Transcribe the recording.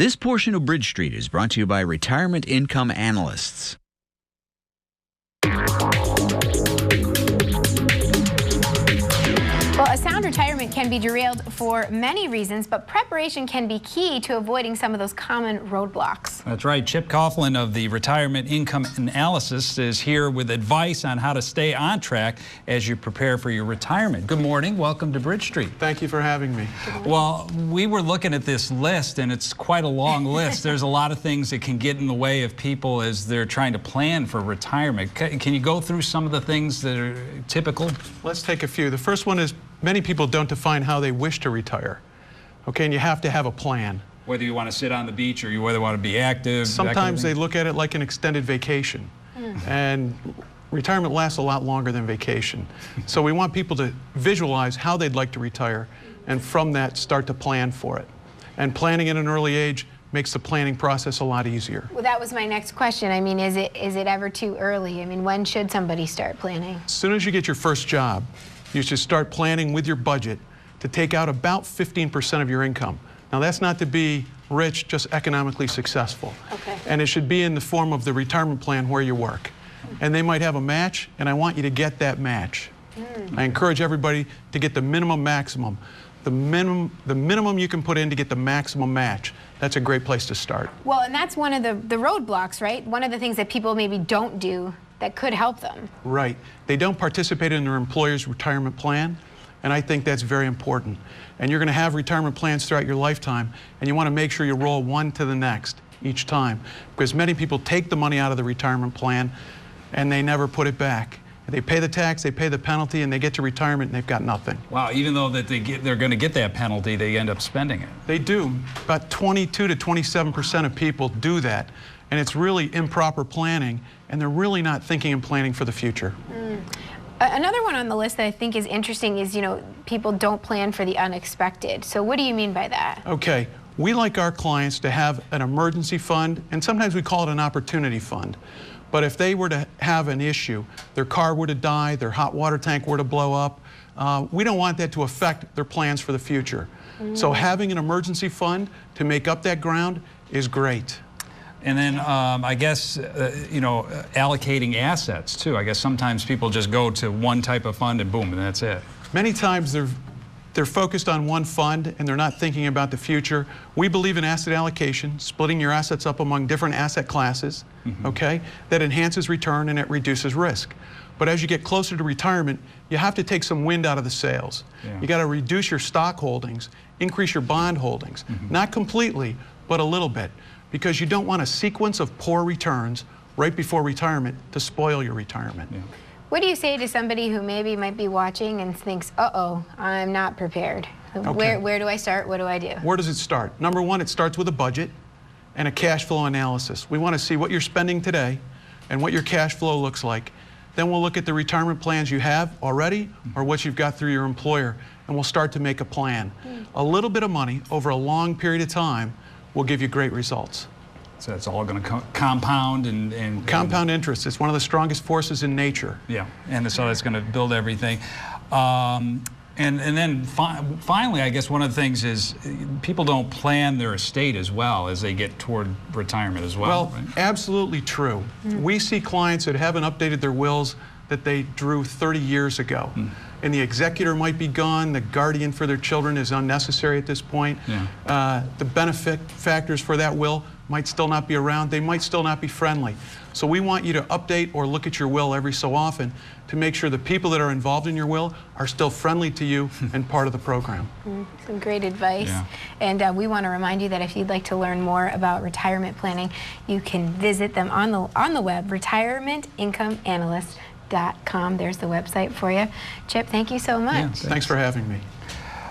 This portion of Bridge Street is brought to you by Retirement Income Analysts. Well, a sound retirement can be derailed for many reasons, but preparation can be key to avoiding some of those common roadblocks. That's right. Chip Coughlin of the Retirement Income Analysis is here with advice on how to stay on track as you prepare for your retirement. Good morning. Welcome to Bridge Street. Thank you for having me. Well, we were looking at this list, and it's quite a long list. There's a lot of things that can get in the way of people as they're trying to plan for retirement. Can you go through some of the things that are typical? Let's take a few. The first one is many people don't define how they wish to retire. Okay, and you have to have a plan. Whether you want to sit on the beach or you whether want to be active. Sometimes they look at it like an extended vacation. And retirement lasts a lot longer than vacation. So we want people to visualize how they'd like to retire, and from that start to plan for it. And planning at an early age makes the planning process a lot easier. Well, that was my next question. I mean, is it ever too early? I mean, when should somebody start planning? As soon as you get your first job, you should start planning with your budget to take out about 15% of your income. Now, that's not to be rich, just economically successful. Okay. And it should be in the form of the retirement plan where you work. And they might have a match, and I want you to get that match. I encourage everybody to get the minimum maximum. The minimum you can put in to get the maximum match. That's a great place to start. Well, and that's one of the roadblocks, right? One of the things that people maybe don't do that could help them. Right. They don't participate in their employer's retirement plan, and I think that's very important. And you're going to have retirement plans throughout your lifetime, and you want to make sure you roll one to the next each time, because many people take the money out of the retirement plan and they never put it back. They pay the tax, they pay the penalty, and they get to retirement and they've got nothing. Wow, even though that they're going to get that penalty, they end up spending it. They do. About 22 to 27% of people do that. And it's really improper planning, and they're really not thinking and planning for the future. Another one on the list that I think is interesting is, you know, people don't plan for the unexpected. So what do you mean by that? Okay, we like our clients to have an emergency fund, and sometimes we call it an opportunity fund. But if they were to have an issue, their car were to die, their hot water tank were to blow up, we don't want that to affect their plans for the future. So having an emergency fund to make up that ground is great. And then I guess, you know, allocating assets too. I guess sometimes people just go to one type of fund and boom, and that's it. Many times they're focused on one fund and they're not thinking about the future. We believe in asset allocation, splitting your assets up among different asset classes, okay? That enhances return and it reduces risk. But as you get closer to retirement, you have to take some wind out of the sails. You got to reduce your stock holdings, increase your bond holdings. Not completely, but a little bit. Because you don't want a sequence of poor returns right before retirement to spoil your retirement. What do you say to somebody who maybe might be watching and thinks, uh-oh, I'm not prepared? Okay. Where do I start? What do I do? Where does it start? Number one, it starts with a budget and a cash flow analysis. We want to see what you're spending today and what your cash flow looks like. Then we'll look at the retirement plans you have already or what you've got through your employer, and we'll start to make a plan. A little bit of money over a long period of time will give you great results. So it's all going to compound and compound interest. It's one of the strongest forces in nature. Yeah, and so that's going to build everything. And then finally, I guess one of the things is people don't plan their estate as well as they get toward retirement as well. Well, right? Absolutely true. We see clients that haven't updated their wills that they drew 30 years ago. And the executor might be gone, the guardian for their children is unnecessary at this point. The benefit factors for that will might still not be around, they might still not be friendly. So we want you to update or look at your will every so often to make sure the people that are involved in your will are still friendly to you and part of the program. Some great advice. And we want to remind you that if you'd like to learn more about retirement planning, you can visit them on the web, retirementincomeanalyst.com. There's the website for you. Chip, thank you so much. Thanks for having me.